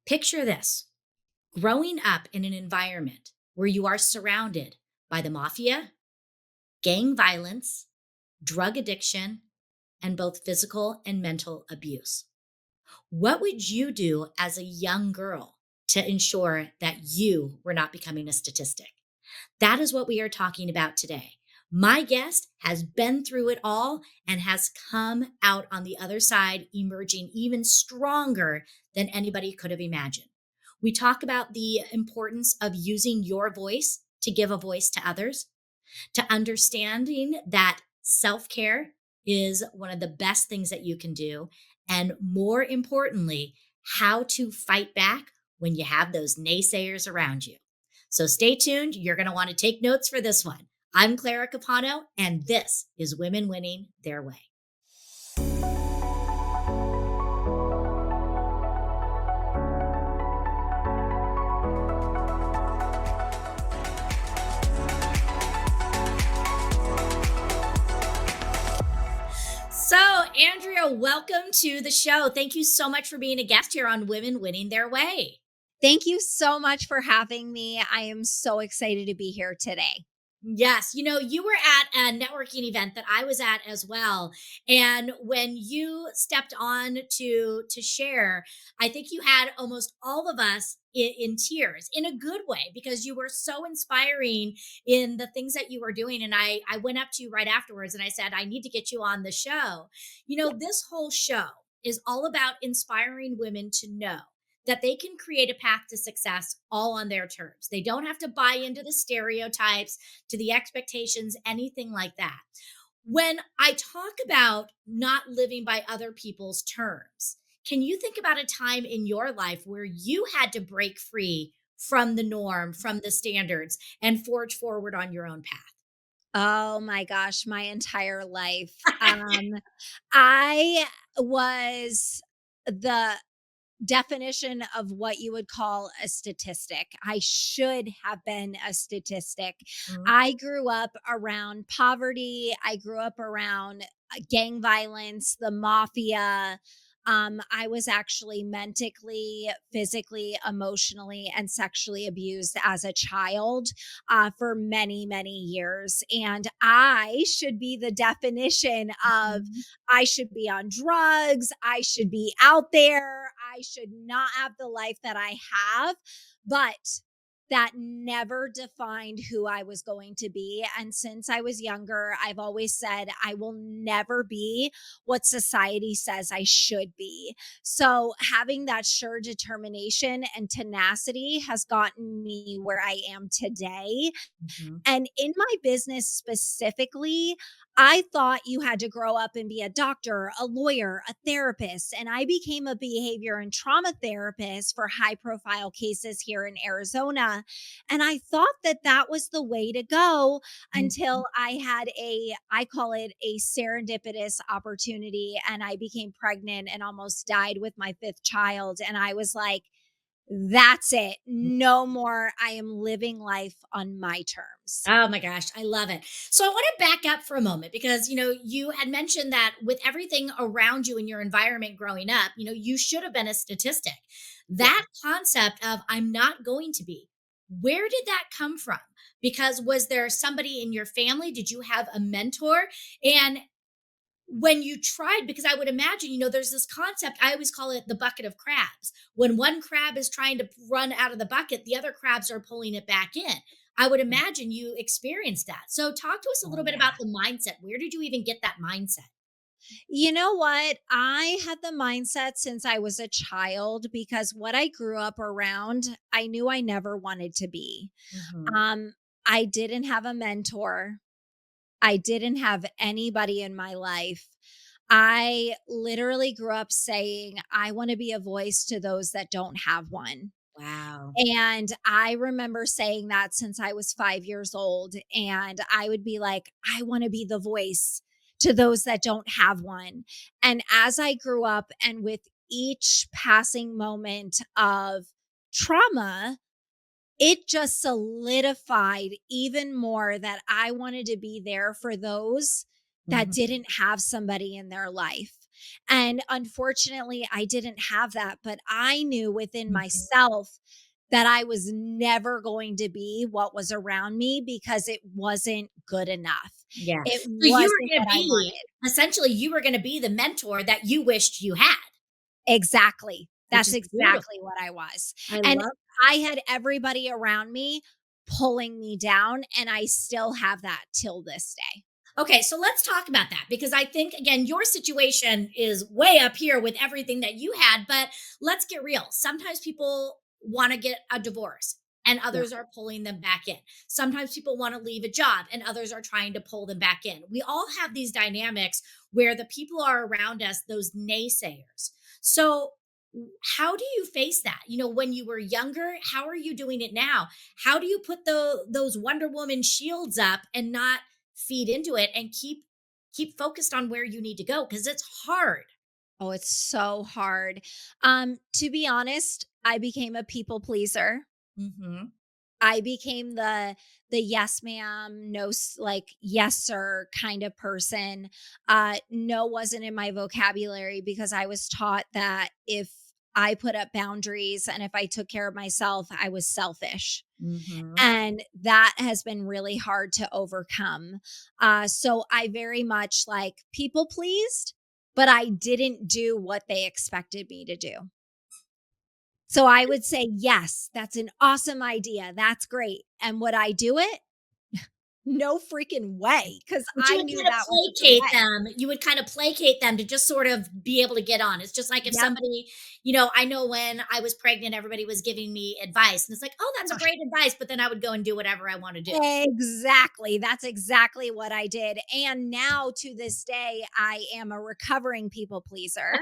Picture this: growing up in an environment where you are surrounded by the mafia, gang violence, drug addiction, and both physical and mental abuse. What would you do as a young girl to ensure that you were not becoming a statistic? That is what we are talking about today. My guest has been through it all and has come out on the other side, emerging even stronger than anybody could have imagined. We talk about the importance of using your voice to give a voice to others, to understanding that self care is one of the best things that you can do. And more importantly, how to fight back when you have those naysayers around you. So stay tuned. You're going to want to take notes for this one. I'm Clara Capano, and this is Women Winning Their Way. So, Andrea, welcome to the show. Thank you so much for being a guest here on Women Winning Their Way. Thank you so much for having me. I am so excited to be here today. Yes, you were at a networking event that I was at as well, and when you stepped on to share, I think you had almost all of us in tears in a good way because you were so inspiring in the things that you were doing. And I went up to you right afterwards and I said, I need to get you on the show. This whole show is all about inspiring women to know that they can create a path to success all on their terms. They don't have to buy into the stereotypes, to the expectations, anything like that. When I talk about not living by other people's terms, can you think about a time in your life where you had to break free from the norm, from the standards, and forge forward on your own path? Oh my gosh, my entire life. I was the definition of what you would call a statistic. I should have been a statistic. Mhm. I grew up around poverty. I grew up around gang violence, the mafia. I was actually mentally, physically, emotionally, and sexually abused as a child for many, many years. And I should be the definition of Mhm. I should be on drugs. I should be out there. I should not have the life that I have. But that never defined who I was going to be. And since I was younger, I've always said I will never be what society says I should be. So having that sure determination and tenacity has gotten me where I am today. Mhm. And in my business specifically, I thought you had to grow up and be a doctor, a lawyer, a therapist. And I became a behavior and trauma therapist for high profile cases here in Arizona. And I thought that that was the way to go Mhm. until I had I call it a serendipitous opportunity. And I became pregnant and almost died with my fifth child. And I was like, that's it. No more. I am living life on my terms. Oh my gosh, I love it. So I want to back up for a moment because, you had mentioned that with everything around you in your environment growing up, you should have been a statistic. Yeah. That concept of I'm not going to be, where did that come from? Because was there somebody in your family? Did you have a mentor? And when you tried, because I would imagine, there's this concept, I always call it the bucket of crabs. When one crab is trying to run out of the bucket, the other crabs are pulling it back in. I would imagine you experienced that. So talk to us a Oh, little bit yeah. about the mindset. Where did you even get that mindset? You know what? I had the mindset since I was a child because what I grew up around, I knew I never wanted to be. Mhm. Um, I didn't have a mentor. I didn't have anybody in my life. I literally grew up saying, I want to be a voice to those that don't have one. Wow. And I remember saying that since I was 5 years old. And I would be like, I want to be the voice to those that don't have one. And as I grew up and with each passing moment of trauma, it just solidified even more that I wanted to be there for those that Mhm. didn't have somebody in their life. And unfortunately, I didn't have that, but I knew within Mhm. myself that I was never going to be what was around me because it wasn't good enough. Yeah. It So you wasn't were gonna what I be wanted. essentially, you were gonna be the mentor that you wished you had, Exactly. which That's is beautiful. exactly what I was. I And love. I had everybody around me pulling me down, and I still have that till this day. Okay, so let's talk about that because I think again your situation is way up here with everything that you had, but let's get real. Sometimes people want to get a divorce and Yeah. others are pulling them back in. Sometimes people want to leave a job and others are trying to pull them back in. We all have these dynamics where the people are around us, those naysayers. So how do you face that? When you were younger, how are you doing it now? How do you put those Wonder Woman shields up and not feed into it and keep focused on where you need to go because it's hard. Oh, it's so hard. To be honest, I became a people pleaser. Mhm. I became the yes ma'am, no like yes sir kind of person. No wasn't in my vocabulary because I was taught that if I put up boundaries and if I took care of myself, I was selfish. Mhm. And that has been really hard to overcome. So I very much like people pleased, but I didn't do what they expected me to do. So I would say, yes, that's an awesome idea. That's great. And would I do it? No freaking way. Cause But you I would knew kind of that wasn't the placate way. them. You would kind of placate them to just sort of be able to get on. It's just like if Yep. somebody, I know when I was pregnant, everybody was giving me advice. And it's like, oh, that's a great advice. But then I would go and do whatever I want to do. Exactly. That's exactly what I did. And now to this day, I am a recovering people pleaser.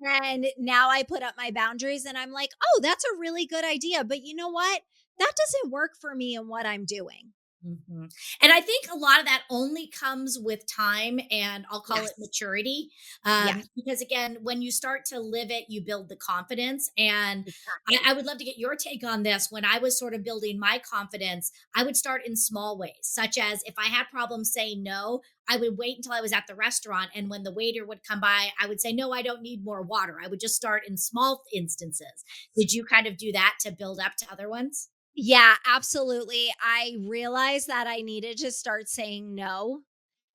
And now I put up my boundaries and I'm like, oh, that's a really good idea. But you know what? That doesn't work for me and what I'm doing. Mhm. And I think a lot of that only comes with time and I'll call it Yes. maturity. Yes. Because again, when you start to live it, you build the confidence. And I Exactly. would love to get your take on this. When I was sort of building my confidence, I would start in small ways, such as if I had problems saying no, I would wait until I was at the restaurant. And when the waiter would come by, I would say, no, I don't need more water. I would just start in small instances. Did you kind of do that to build up to other ones? Yeah, absolutely. I realized that I needed to start saying no.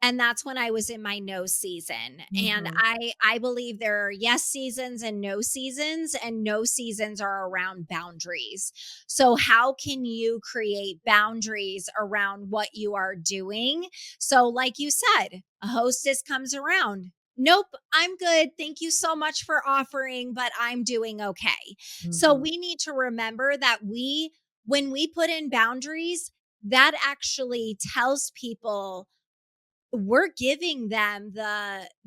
And that's when I was in my no season. And Mhm. I believe there are yes seasons and no seasons are around boundaries. So how can you create boundaries around what you are doing? So like you said, a hostess comes around. Nope, I'm good. Thank you so much for offering, but I'm doing okay. So Mhm. we need to remember that when we put in boundaries, that actually tells people we're giving them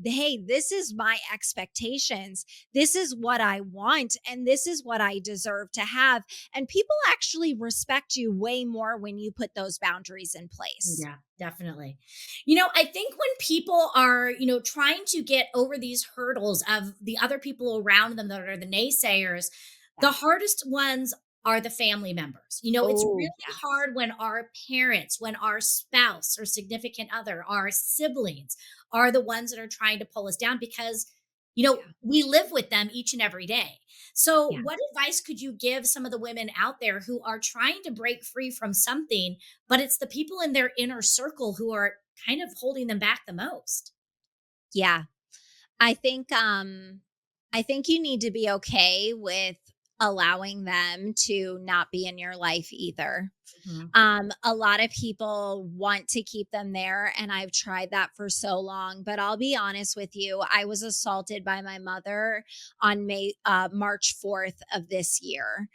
hey, this is my expectations. This is what I want and this is what I deserve to have. And people actually respect you way more when you put those boundaries in place. Yeah, definitely. I think when people are, trying to get over these hurdles of the other people around them that are the naysayers, Yeah. the hardest ones are the family members. It's Oh, really yes. hard when our parents, when our spouse or significant other, our siblings are the ones that are trying to pull us down because, Yeah. we live with them each and every day. So, Yeah. what advice could you give some of the women out there who are trying to break free from something? But it's the people in their inner circle who are kind of holding them back the most. Yeah. I think I think you need to be okay with allowing them to not be in your life either. Mhm. A lot of people want to keep them there, and I've tried that for so long. But I'll be honest with you, I was assaulted by my mother on March 4th of this year.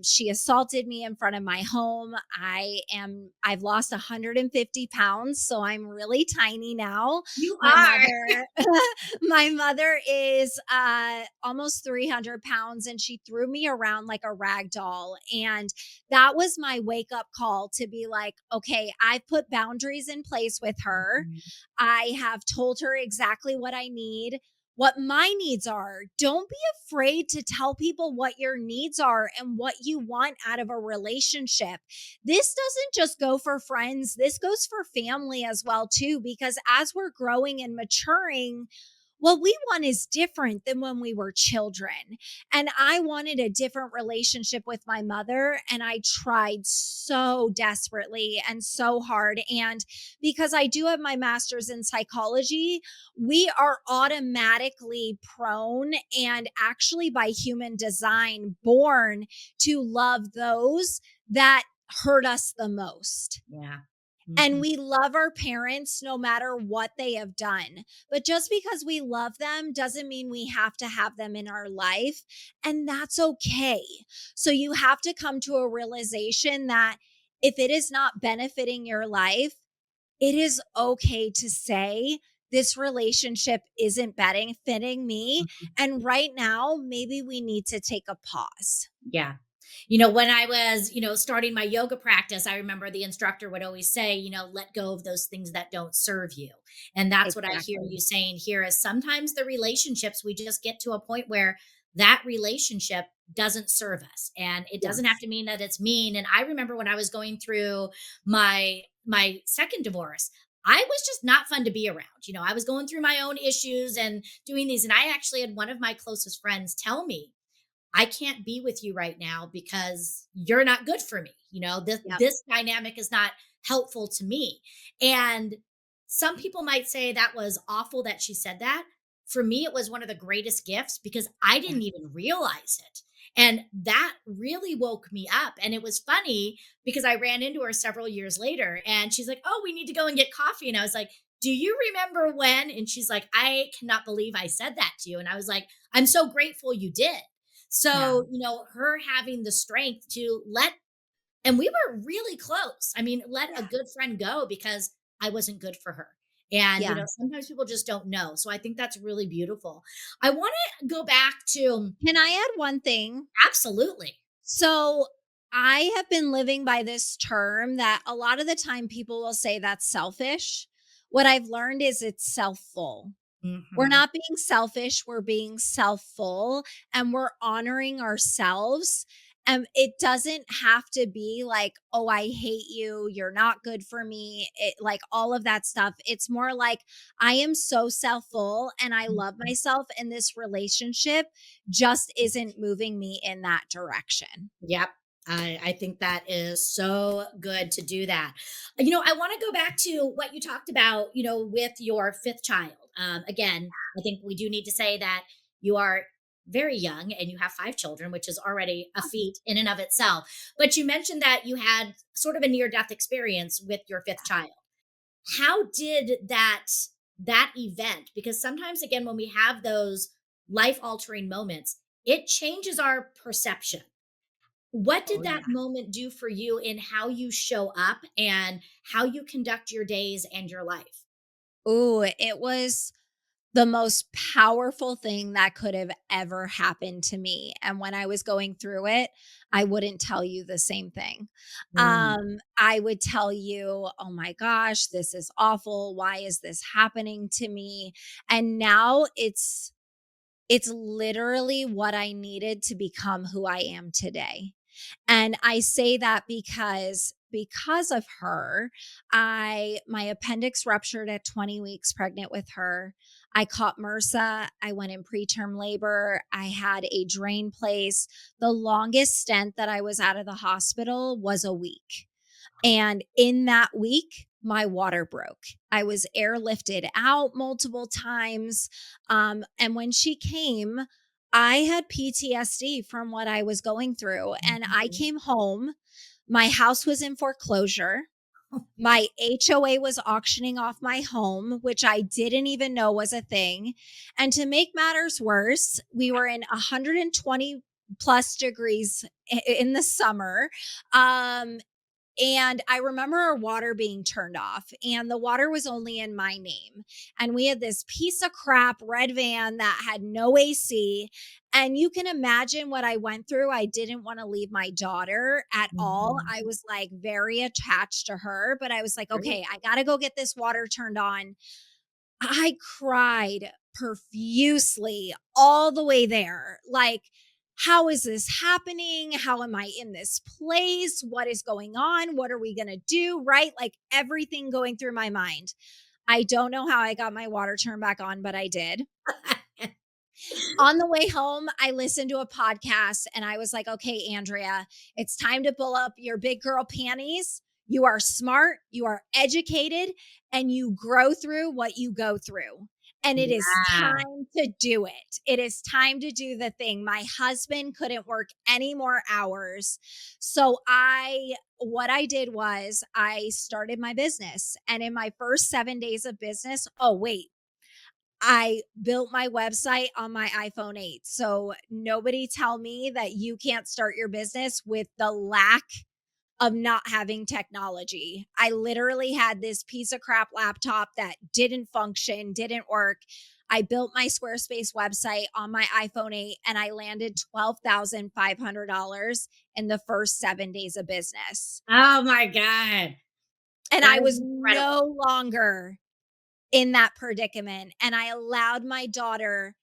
She assaulted me in front of my home. I've lost 150 pounds, so I'm really tiny now. You My are. mother, my mother is almost 300 pounds, and she threw me around like a rag doll. And that was my wake up call to be like, okay, I've put boundaries in place with her. Mhm. I have told her exactly what I need, what my needs are. Don't be afraid to tell people what your needs are and what you want out of a relationship. This doesn't just go for friends, this goes for family as well too, because as we're growing and maturing, what we want is different than when we were children. And I wanted a different relationship with my mother. And I tried so desperately and so hard. And because I do have my master's in psychology, we are automatically prone and actually by human design born to love those that hurt us the most. Yeah. And Mhm. we love our parents no matter what they have done. But just because we love them doesn't mean we have to have them in our life. And that's okay. So you have to come to a realization that if it is not benefiting your life, it is okay to say, this relationship isn't fitting me. Mhm. And right now, maybe we need to take a pause. Yeah. When I was, starting my yoga practice, I remember the instructor would always say, let go of those things that don't serve you. And that's what I hear Exactly. you saying here is sometimes the relationships we just get to a point where that relationship doesn't serve us. And it doesn't have Yes. to mean that it's mean. And I remember when I was going through my second divorce, I was just not fun to be around. I was going through my own issues and doing these. And I actually had one of my closest friends tell me, I can't be with you right now because you're not good for me. This Yep. this dynamic is not helpful to me. And some people might say that was awful that she said that. For me, it was one of the greatest gifts because I Yeah. didn't even realize it. And that really woke me up. And it was funny because I ran into her several years later and she's like, "Oh, we need to go and get coffee." And I was like, "Do you remember when?" And she's like, "I cannot believe I said that to you." And I was like, "I'm so grateful you did." Yeah. So, her having the strength to and we were really close. I mean, let a Yeah. good friend go because I wasn't good for her. And, Yeah. sometimes people just don't know. So I think that's really beautiful. I want to go back to Can I add one thing? absolutely. So I have been living by this term that a lot of the time people will say that's selfish. What I've learned is it's self-ful. We're Hmm. not being selfish, we're being self-ful and we're honoring ourselves. And it doesn't have to be like, oh, I hate you. You're not good for me. Like all of that stuff. It's more like, I am so self-ful and I love myself. And this relationship just isn't moving me in that direction. Yep. I think that is so good to do that. I want to go back to what you talked about, with your fifth child. Again, I think we do need to say that you are very young and you have five children, which is already a feat in and of itself. But you mentioned that you had sort of a near death experience with your fifth child. How did that event? Because sometimes, again, when we have those life altering moments, it changes our perception. What Oh, did yeah. that moment do for you in how you show up and how you conduct your days and your life? Ooh, it was the most powerful thing that could have ever happened to me. And when I was going through it, I wouldn't tell you the same thing. Mm, I would tell you, oh my gosh, this is awful. Why is this happening to me? And now it's literally what I needed to become who I am today. And I say that because of her, my appendix ruptured at 20 weeks pregnant with her. I caught MRSA. I went in preterm labor. I had a drain place. The longest stent that I was out of the hospital was a week. And in that week, my water broke. I was airlifted out multiple times. And when she came, I had PTSD from what I was going through. And I mhm. came home. My house was in foreclosure. My HOA was auctioning off my home, which I didn't even know was a thing. And to make matters worse, we were in 120 plus degrees in the summer. Um, and I remember our water being turned off, and the water was only in my name. And we had this piece of crap red van that had no AC. And you can imagine what I went through. I didn't want to leave my daughter at all. Mhm. I was like very attached to her, but I was like, Sure. okay, I got to go get this water turned on. I cried profusely all the way there. Like, how is this happening? How am I in this place? What is going on? What are we going to do? Right? Like everything going through my mind. I don't know how I got my water turned back on, but I did. On the way home, I listened to a podcast and I was like, okay, Andrea, it's time to pull up your big girl panties. You are smart, you are educated, and you grow through what you go through. And it is Yeah. time to do it. It is time to do the thing. My husband couldn't work any more hours. So what I did was I started my business. And in my first 7 days of business, oh, wait, I built my website on my iPhone 8. So nobody tell me that you can't start your business with the lack of not having technology. I literally had this piece of crap laptop that didn't function, didn't work. I built my Squarespace website on my iPhone 8 and I landed $12,500 in the first 7 days of business. Oh my God. And That I is was incredible. no longer in that predicament. And I allowed my daughter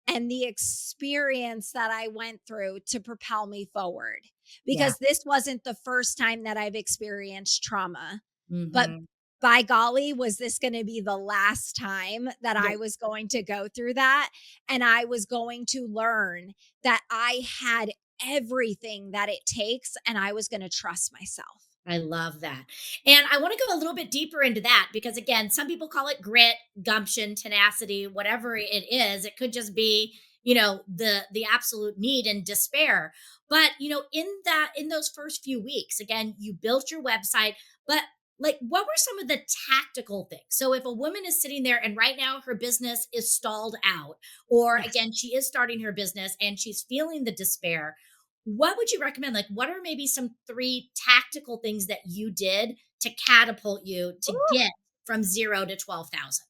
and the experience that I went through to propel me forward. Yeah. Because this wasn't the first time that I've experienced trauma, but Mhm. by golly, was this going to be the last time that Yeah. I was going to go through that? And I was going to learn that I had everything that it takes and I was going to trust myself. I love that. And I want to go a little bit deeper into that because again, some people call it grit, gumption, tenacity, whatever it is. It could just be, the absolute need and despair. But, in those first few weeks, again, you built your website, but like what were some of the tactical things? So if a woman is sitting there and right now her business is stalled out, or Yes. again, she is starting her business and she's feeling the despair, what would you recommend? Like, what are maybe some three tactical things that you did to catapult you to Ooh. get from 0 to 12,000?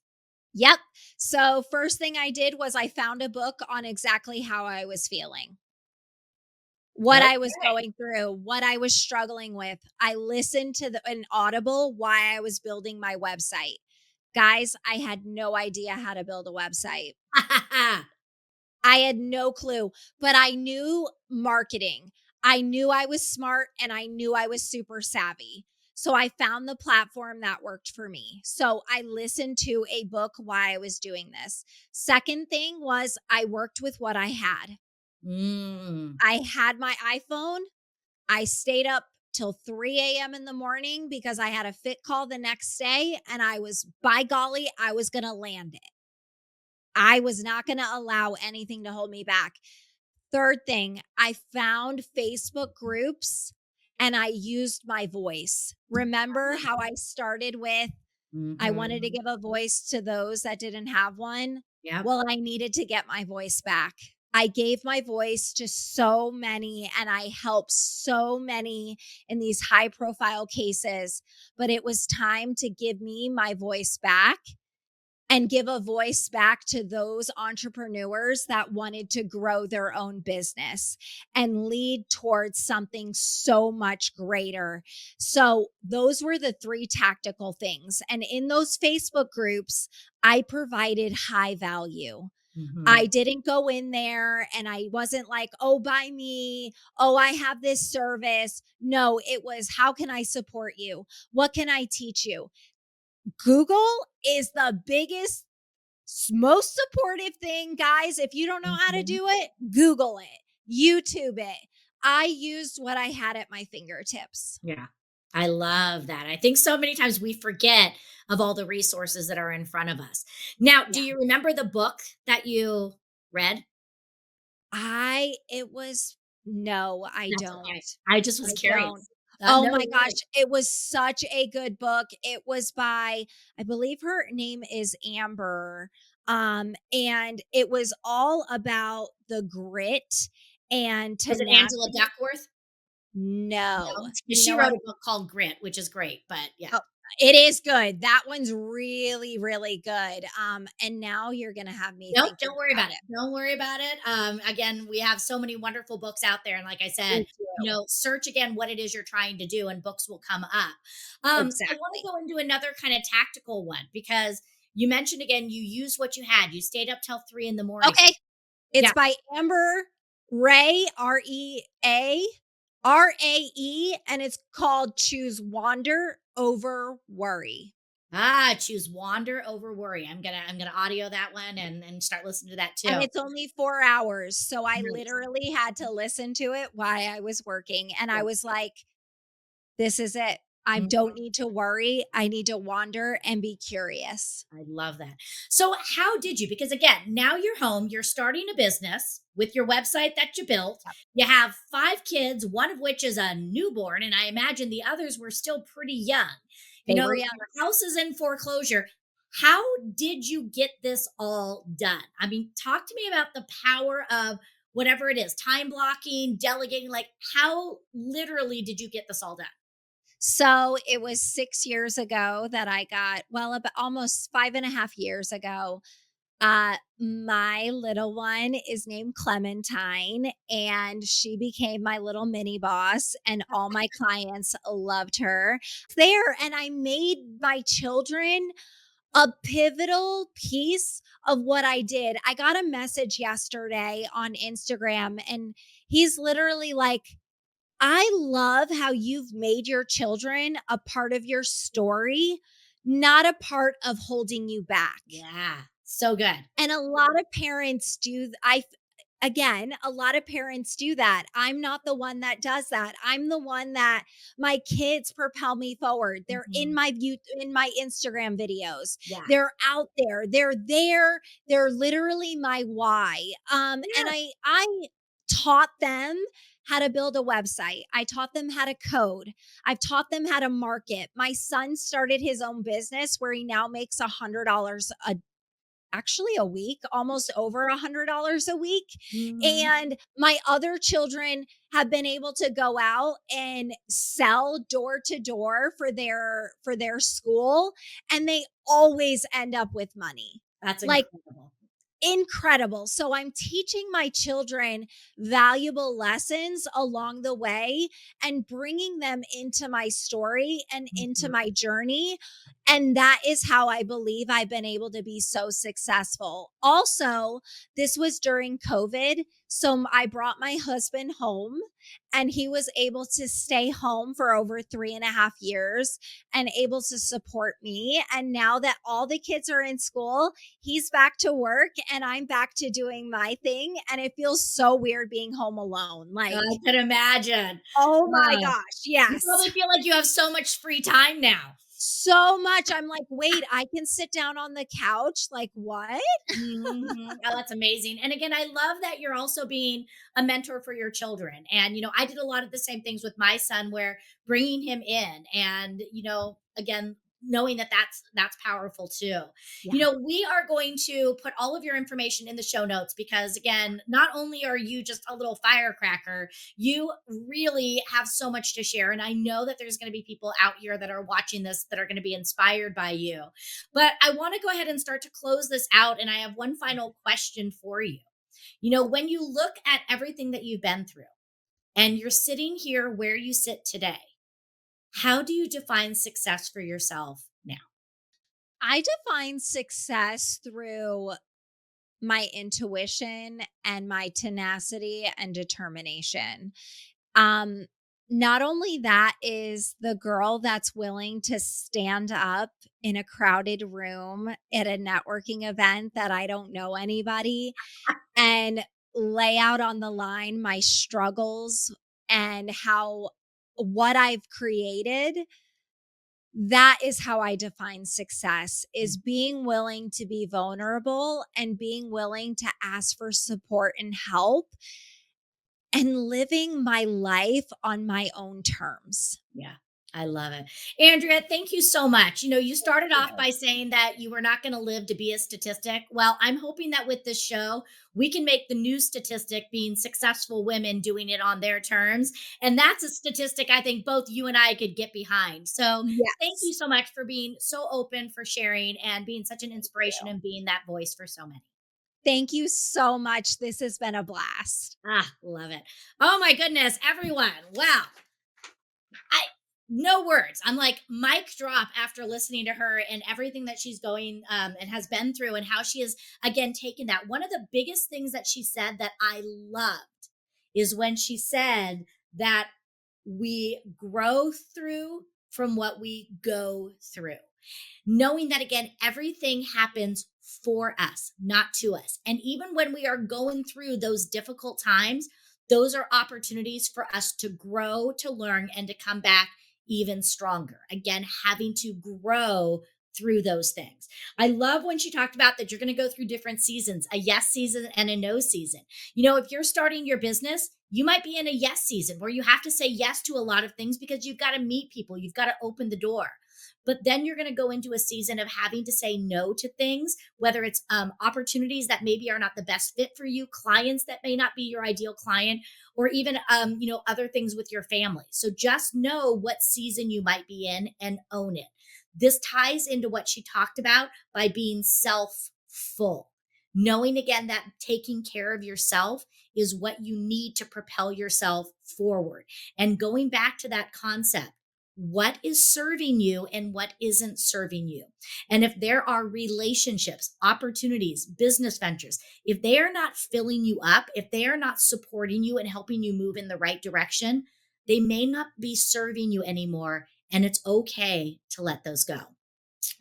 Yep. So, first thing I did was I found a book on exactly how I was feeling, what I was Okay. going through, what I was struggling with. I listened to an audible why I was building my website. Guys, I had no idea how to build a website. I had no clue, but I knew marketing. I knew I was smart and I knew I was super savvy. So I found the platform that worked for me. So I listened to a book while I was doing this. Second thing was I worked with what I had. Mm, I had my iPhone. I stayed up till 3 a.m. in the morning because I had a fit call the next day. And by golly, I was going to land it. I was not going to allow anything to hold me back. Third thing, I found Facebook groups and I used my voice. Remember how I started with I wanted to mhm. give a voice to those that didn't have one? Yep. Well, I needed to get my voice back. I gave my voice to so many and I helped so many in these high profile cases, but it was time to give me my voice back and give a voice back to those entrepreneurs that wanted to grow their own business and lead towards something so much greater. So, those were the three tactical things. And in those Facebook groups, I provided high value. Mhm. I didn't go in there and I wasn't like, oh, buy me. Oh, I have this service. No, it was, how can I support you? What can I teach you? Google is the biggest, most supportive thing, guys. If you don't know how to Mhm. do it, Google it, YouTube it. I used what I had at my fingertips. Yeah. I love that. I think so many times we forget of all the resources that are in front of us. Now, do Yeah. you remember the book that you read? It was, no, I That's don't. okay. I just was I don't. curious. Oh No my gosh, worries. it was such a good book. It was by, I believe her name is Amber. And it was all about the grit and Was it Angela tenacity. Duckworth? No. No, because You she know wrote what? a book called Grit, which is great, but yeah. Oh, it is good. That one's really, really good. And now you're gonna have me Nope, thinking don't worry about about it. Don't worry about it. Again, we have so many wonderful books out there, and like I it. said, Me too. search again what it is you're trying to do, and books will come up. I want to Exactly. go into another kind of tactical one because you mentioned again you used what you had. You stayed up till 3 in the morning. Okay. It's Yeah, by Amber Ray, Rae, and it's called Choose Wander Over Worry. Choose wander over worry. I'm gonna audio that one and start listening to that And too. it's only 4 hours, so I Nice. literally had to listen to it while I was working, and I was like, "This is it. I Mhm. don't need to worry. I need to wander and be curious." I love that. So, how did you? Because again, now you're home, you're starting a business with your website that you built. You have 5 kids, one of which is a newborn, and I imagine the others were still pretty young. They were young. Your house is in foreclosure. How did you get this all done? I mean, talk to me about the power of whatever it is, time blocking, delegating. Like, how literally did you get this all done? So, it was 6 years ago that I got well, about almost 5.5 years ago. My little one is named Clementine, and she became my little mini boss, and all my clients loved her. There, and I made my children a pivotal piece of what I did. I got a message yesterday on Instagram, and he's literally like, I love how you've made your children a part of your story, not a part of holding you back. Yeah, so good. And a lot of parents do I again, a lot of parents do that. I'm not the one that does that. I'm the one that my kids propel me forward. They're in Mhm. my view in my Instagram videos. Yeah. They're out there. They're there. They're literally my why. And Yeah. I taught them how to build a website. I taught them how to code. I've taught them how to market. My son started his own business where he now makes $100 a actually a week, almost over $100 a week. Mhm. And my other children have been able to go out and sell door to door for their school, and they always end up with money. That's Like incredible. incredible. So I'm teaching my children valuable lessons along the way and bringing them into my story and into Mhm. my journey. And that is how I believe I've been able to be so successful. Also, this was during COVID. So I brought my husband home and he was able to stay home for over 3.5 years and able to support me. And now that all the kids are in school, he's back to work and I'm back to doing my thing. And it feels so weird being home alone. Like, I can imagine. oh my Wow. gosh, You yes. probably feel like you have so much free time now. So much. I'm like, wait, I can sit down on the couch. Like, what? Mhm. Oh, that's amazing. And again, I love that you're also being a mentor for your children. And, I did a lot of the same things with my son where bringing him in and, again, knowing that that's powerful too. Yeah. We are going to put all of your information in the show notes because again, not only are you just a little firecracker, you really have so much to share and I know that there's going to be people out here that are watching this that are going to be inspired by you. But I want to go ahead and start to close this out. And I have one final question for you. When you look at everything that you've been through and you're sitting here where you sit today, how do you define success for yourself now? I define success through my intuition and my tenacity and determination. Um, Not only that is the girl that's willing to stand up in a crowded room at a networking event that I don't know anybody and lay out on the line my struggles and how what I've created. That is how I define success is being willing to be vulnerable and being willing to ask for support and help and living my life on my own terms. Yeah, I love it. Andrea, thank you so much. You started off You. by saying that you were not going to live to be a statistic. Well, I'm hoping that with this show, we can make the new statistic being successful women doing it on their terms. And that's a statistic I think both you and I could get behind. So thank you Yes. so much for being so open, for sharing, and being such an Thank inspiration you. and being that voice for so many. Thank you so much. This has been a blast. Love it. Oh my goodness, everyone. Wow. I no words. I'm like mic drop after listening to her and everything that she's going and has been through and how she has again taken that. One of the biggest things that she said that I loved is when she said that we grow through from what we go through. Knowing that, again, everything happens for us, not to us. And even when we are going through those difficult times, those are opportunities for us to grow, to learn, and to come back even stronger. Again, having to grow through those things. I love when she talked about that you're going to go through different seasons, a yes season and a no season. If you're starting your business, you might be in a yes season where you have to say yes to a lot of things because you've got to meet people, you've got to open the door. But then you're going to go into a season of having to say no to things, whether it's opportunities that maybe are not the best fit for you, clients that may not be your ideal client, or even other things with your family. So just know what season you might be in and own it. This ties into what she talked about by being self-ful. Knowing again that taking care of yourself is what you need to propel yourself forward. And going back to that concept, what is serving you and what isn't serving you. And if there are relationships, opportunities, business ventures, if they are not filling you up, if they are not supporting you and helping you move in the right direction, they may not be serving you anymore. And it's okay to let those go.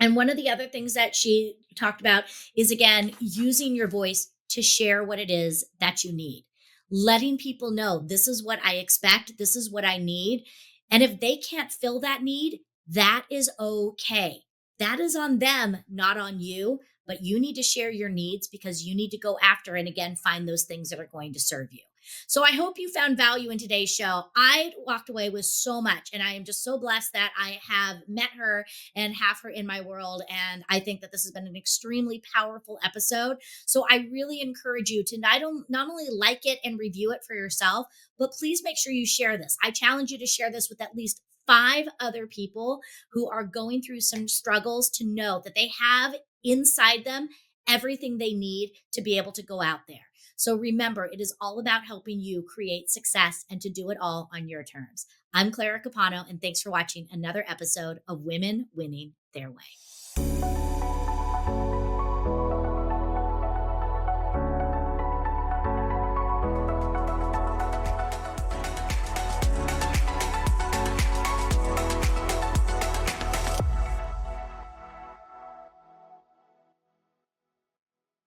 And one of the other things that she talked about is, again, using your voice to share what it is that you need, letting people know this is what I expect, this is what I need. And if they can't fill that need, that is okay. That is on them, not on you. But you need to share your needs because you need to go after and, again, find those things that are going to serve you. So I hope you found value in today's show. I walked away with so much, and I am just so blessed that I have met her and have her in my world. And I think that this has been an extremely powerful episode. So I really encourage you to not only like it and review it for yourself, but please make sure you share this. I challenge you to share this with at least 5 other people who are going through some struggles, to know that they have inside them everything they need to be able to go out there. So remember, it is all about helping you create success and to do it all on your terms. I'm Clara Capano, and thanks for watching another episode of Women Winning Their Way.